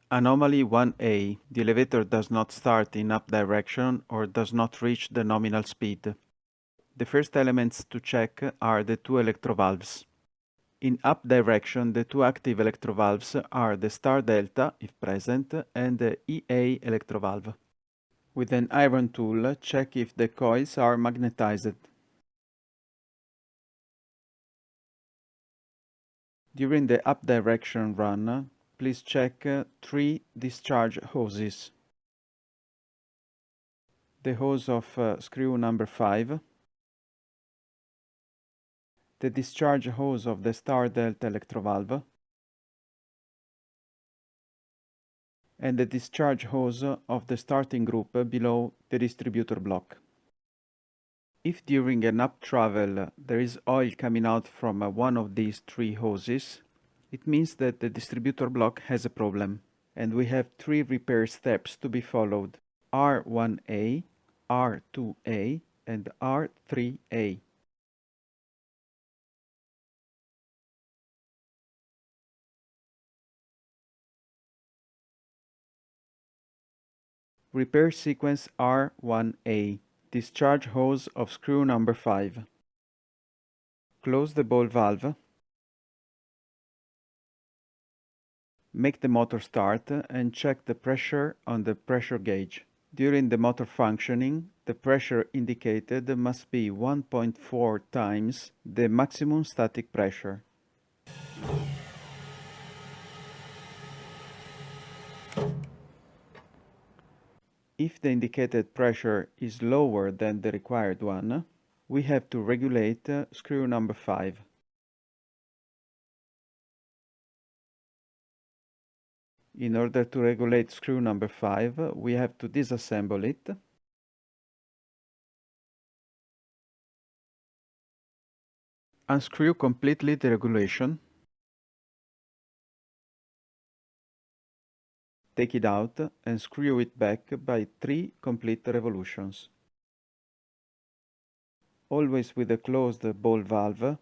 Anomaly 1A. The elevator does not start in up direction or does not reach the nominal speed. The first elements to check are the two electrovalves. In up direction, the two active electrovalves are the star delta, if present, and the EA electrovalve. With an iron tool, check if the coils are magnetized. During the up direction run, please check 3 discharge hoses. The hose of screw number 5, the discharge hose of the star delta electrovalve, and the discharge hose of the starting group below the distributor block. If during an up travel there is oil coming out from one of these 3 hoses, it means that the distributor block has a problem, and we have 3 repair steps to be followed: R1A, R2A, and R3A. Repair sequence R1A. Discharge hose of screw number 5. Close the ball valve. Make the motor start and check the pressure on the pressure gauge. During the motor functioning, the pressure indicated must be 1.4 times the maximum static pressure. If the indicated pressure is lower than the required one, we have to regulate screw number 5. In order to regulate screw number 5, we have to disassemble it. Unscrew completely the regulation. Take it out and screw it back by 3 complete revolutions. Always with a closed ball valve,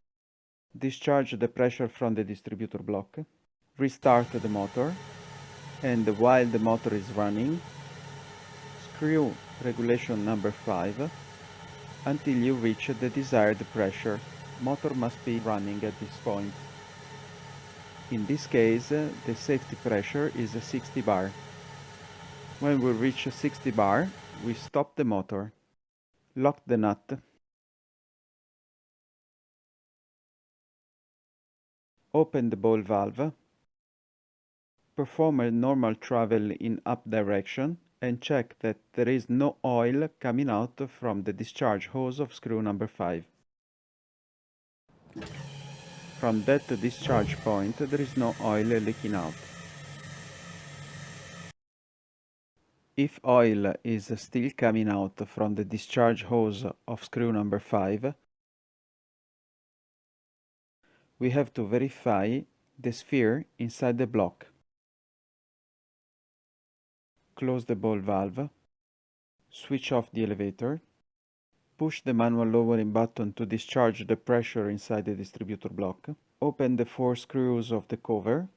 discharge the pressure from the distributor block, restart the motor, and while the motor is running, screw regulation number 5 until you reach the desired pressure. Motor must be running at this point. In this case, the safety pressure is 60 bar. When we reach 60 bar, we stop the motor. Lock the nut. Open the ball valve. Perform a normal travel in up direction and check that there is no oil coming out from the discharge hose of screw number 5. From that discharge point, there is no oil leaking out. If oil is still coming out from the discharge hose of screw number 5, we have to verify the sphere inside the block. Close the ball valve, switch off the elevator, push the manual lowering button to discharge the pressure inside the distributor block, open the 4 screws of the cover,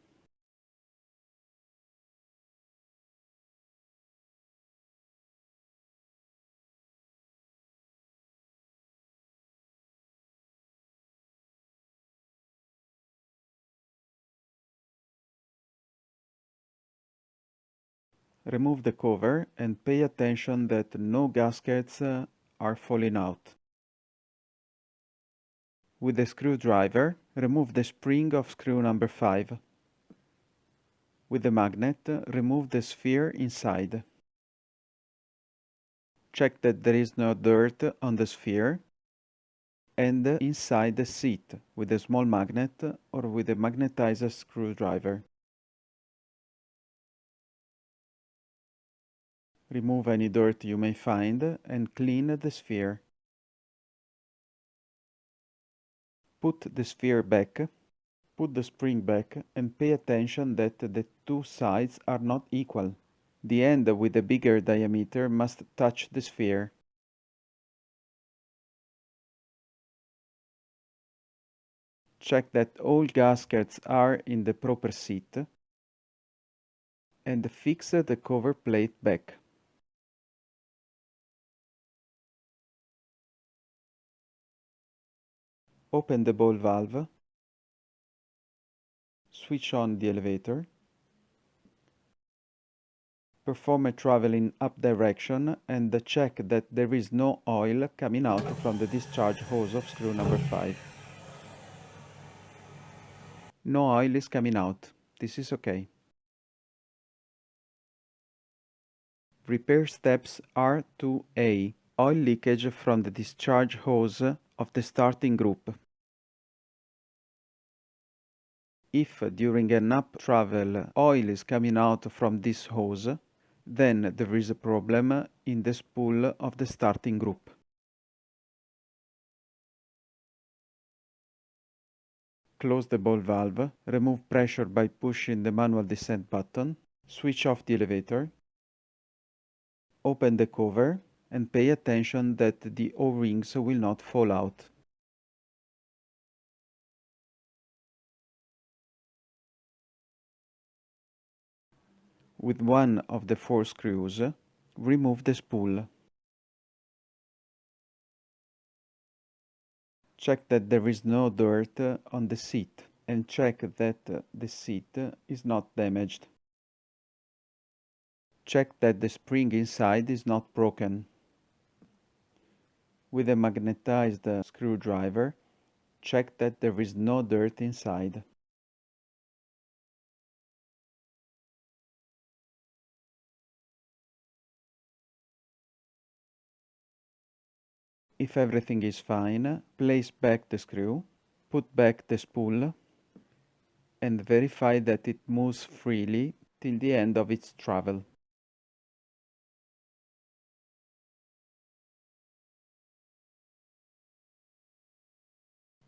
remove the cover and pay attention that no gaskets are falling out. With a screwdriver, remove the spring of screw number 5. With the magnet, remove the sphere inside. Check that there is no dirt on the sphere and inside the seat with a small magnet or with a magnetized screwdriver. Remove any dirt you may find and clean the sphere. Put the sphere back, put the spring back, and pay attention that the 2 sides are not equal. The end with the bigger diameter must touch the sphere. Check that all gaskets are in the proper seat and fix the cover plate back. Open the ball valve, switch on the elevator, perform a travel in up direction and check that there is no oil coming out from the discharge hose of screw number 5. No oil is coming out. This is okay. Repair steps are 2A. Oil leakage from the discharge hose of the starting group. If during an up travel oil is coming out from this hose, then there is a problem in the spool of the starting group. Close the ball valve, remove pressure by pushing the manual descent button, switch off the elevator, open the cover and pay attention that the O-rings will not fall out. With one of the 4 screws, remove the spool. Check that there is no dirt on the seat and check that the seat is not damaged. Check that the spring inside is not broken. With a magnetized screwdriver, check that there is no dirt inside. If everything is fine, place back the screw, put back the spool, and verify that it moves freely till the end of its travel.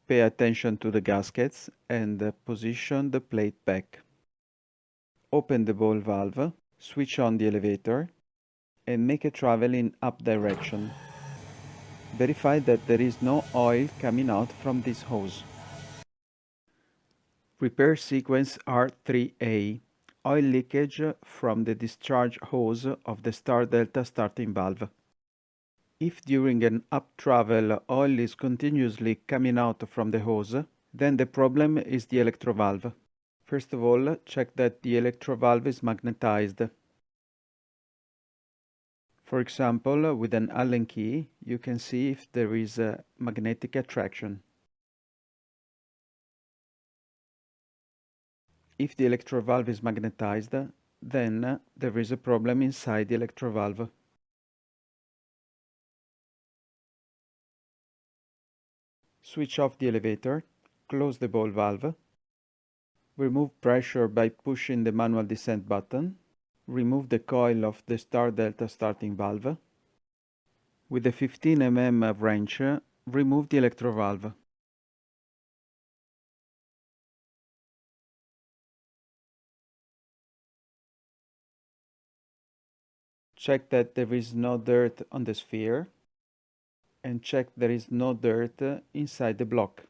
Pay attention to the gaskets and position the plate back. Open the ball valve, switch on the elevator, and make a travel in up direction. Verify that there is no oil coming out from this hose. Repair sequence R3A. Oil leakage from the discharge hose of the star delta starting valve. If during an up travel oil is continuously coming out from the hose, then the problem is the electrovalve. First of all, check that the electrovalve is magnetized. For example, with an Allen key, you can see if there is a magnetic attraction. If the electrovalve is magnetized, then there is a problem inside the electrovalve. Switch off the elevator, close the ball valve, remove pressure by pushing the manual descent button, remove the coil of the star delta starting valve. With a 15 mm wrench, remove the electrovalve. Check that there is no dirt on the sphere, and check there is no dirt inside the block.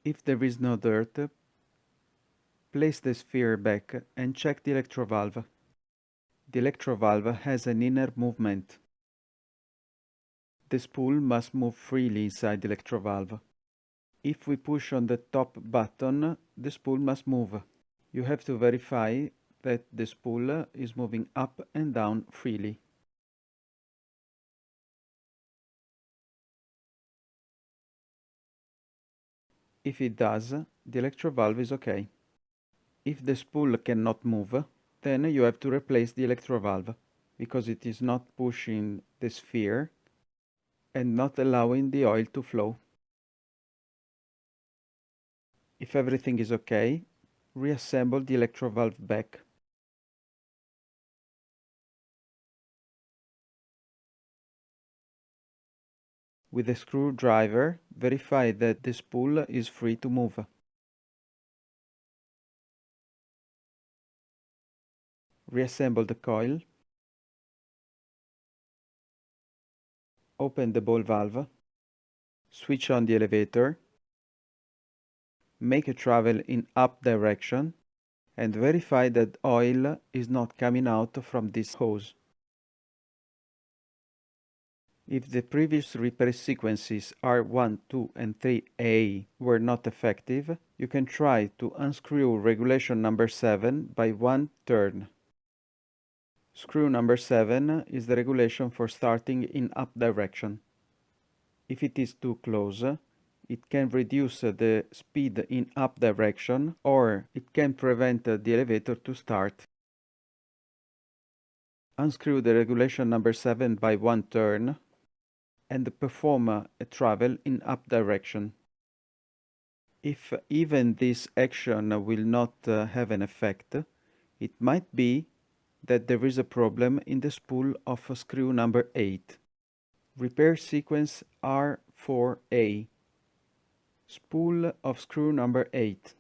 If there is no dirt, place the sphere back and check the electrovalve. The electrovalve has an inner movement. The spool must move freely inside the electrovalve. If we push on the top button, the spool must move. You have to verify that the spool is moving up and down freely. If it does, the electrovalve is okay. If the spool cannot move, then you have to replace the electrovalve, because it is not pushing the sphere and not allowing the oil to flow. If everything is okay, reassemble the electrovalve back. With a screwdriver, verify that the spool is free to move. Reassemble the coil. Open the ball valve. Switch on the elevator. make a travel in up direction and verify that oil is not coming out from this hose. If the previous repair sequences R1, 2 and 3A were not effective, you can try to unscrew regulation number 7 by one turn. Screw number 7 is the regulation for starting in up direction. If it is too close, it can reduce the speed in up direction or it can prevent the elevator to start. Unscrew the regulation number 7 by one turn and perform a travel in up direction. If even this action will not have an effect, it might be that there is a problem in the spool of screw number 8. Repair sequence R4A. Spool of screw number 8.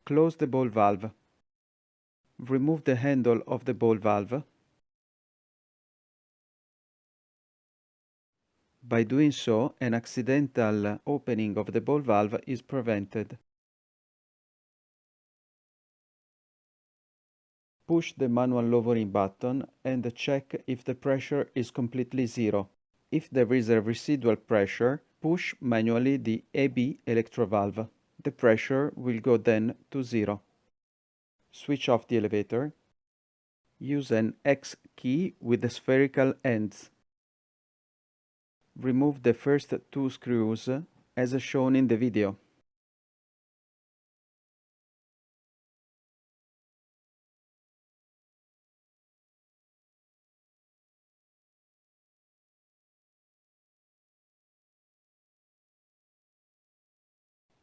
Close the ball valve. Remove the handle of the ball valve. By doing so, an accidental opening of the ball valve is prevented. Push the manual lowering button and check if the pressure is completely zero. If there is a residual pressure, push manually the AB electrovalve. The pressure will go then to zero. Switch off the elevator. Use an X key with the spherical ends. Remove the first two screws as shown in the video.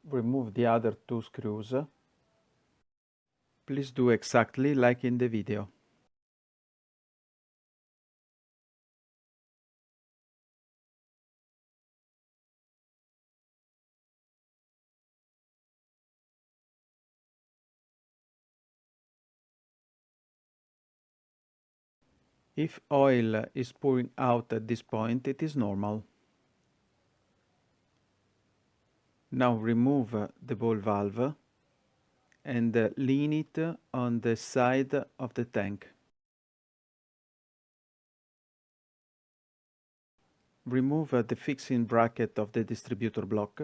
Remove the other two screws. Please do exactly like in the video. If oil is pouring out at this point, it is normal. Now remove the ball valve and lean it on the side of the tank. Remove the fixing bracket of the distributor block.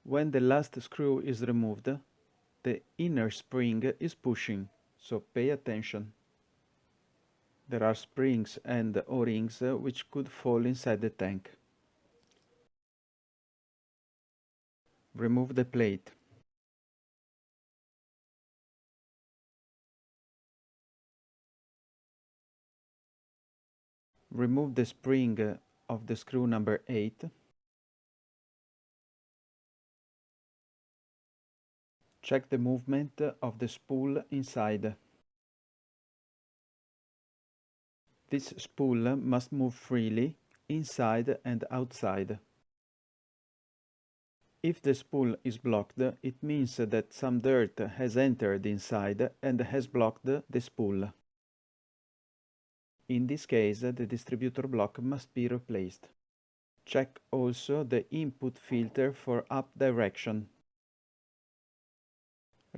When the last screw is removed, the inner spring is pushing, so pay attention. There are springs and O-rings which could fall inside the tank. Remove the plate. Remove the spring of the screw number 8. Check the movement of the spool inside. This spool must move freely inside and outside. If the spool is blocked, it means that some dirt has entered inside and has blocked the spool. In this case, the distributor block must be replaced. Check also the input filter for up direction.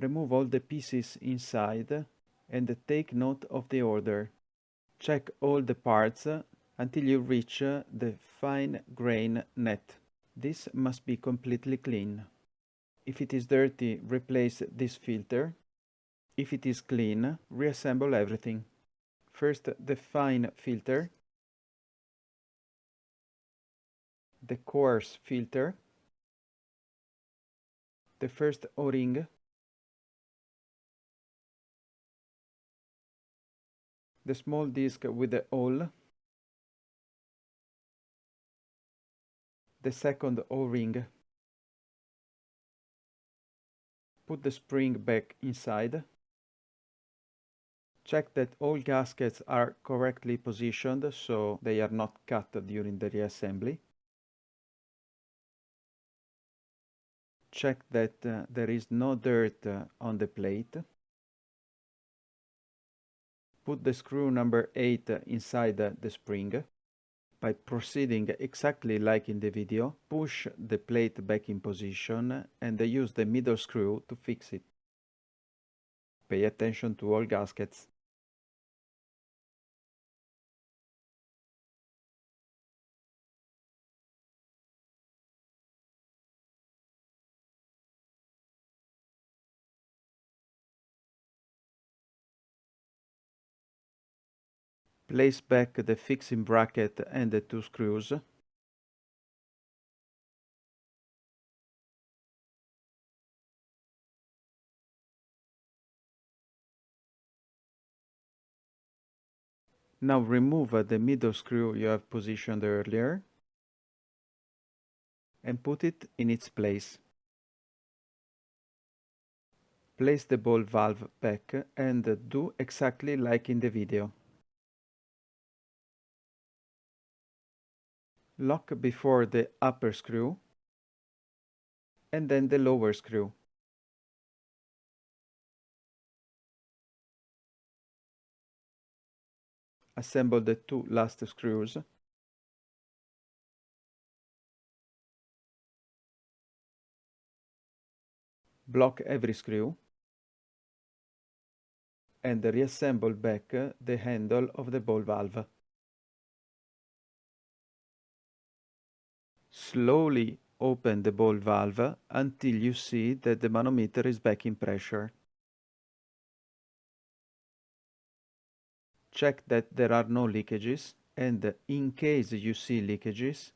Remove all the pieces inside and take note of the order. Check all the parts until you reach the fine grain net. This must be completely clean. If it is dirty, replace this filter. If it is clean, reassemble everything. First, the fine filter, the coarse filter, the first O-ring, the small disc with the hole, the second O-ring, Put the spring back inside. Check that all gaskets are correctly positioned so they are not cut during the reassembly. Check that there is no dirt on the plate. Put the screw number 8 inside the spring. By proceeding exactly like in the video, push the plate back in position and use the middle screw to fix it. Pay attention to all gaskets. Place back the fixing bracket and the 2 screws. Now remove the middle screw you have positioned earlier and put it in its place. Place the ball valve back and do exactly like in the video. Lock before the upper screw and then the lower screw. Assemble the 2 last screws. Block every screw and reassemble back the handle of the ball valve. Slowly open the ball valve until you see that the manometer is back in pressure. Check that there are no leakages, and in case you see leakages,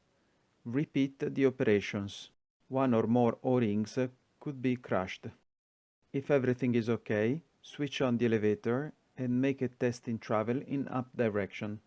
repeat the operations. 1 or more O-rings could be crushed. If everything is okay, switch on the elevator and make a test in travel in up direction.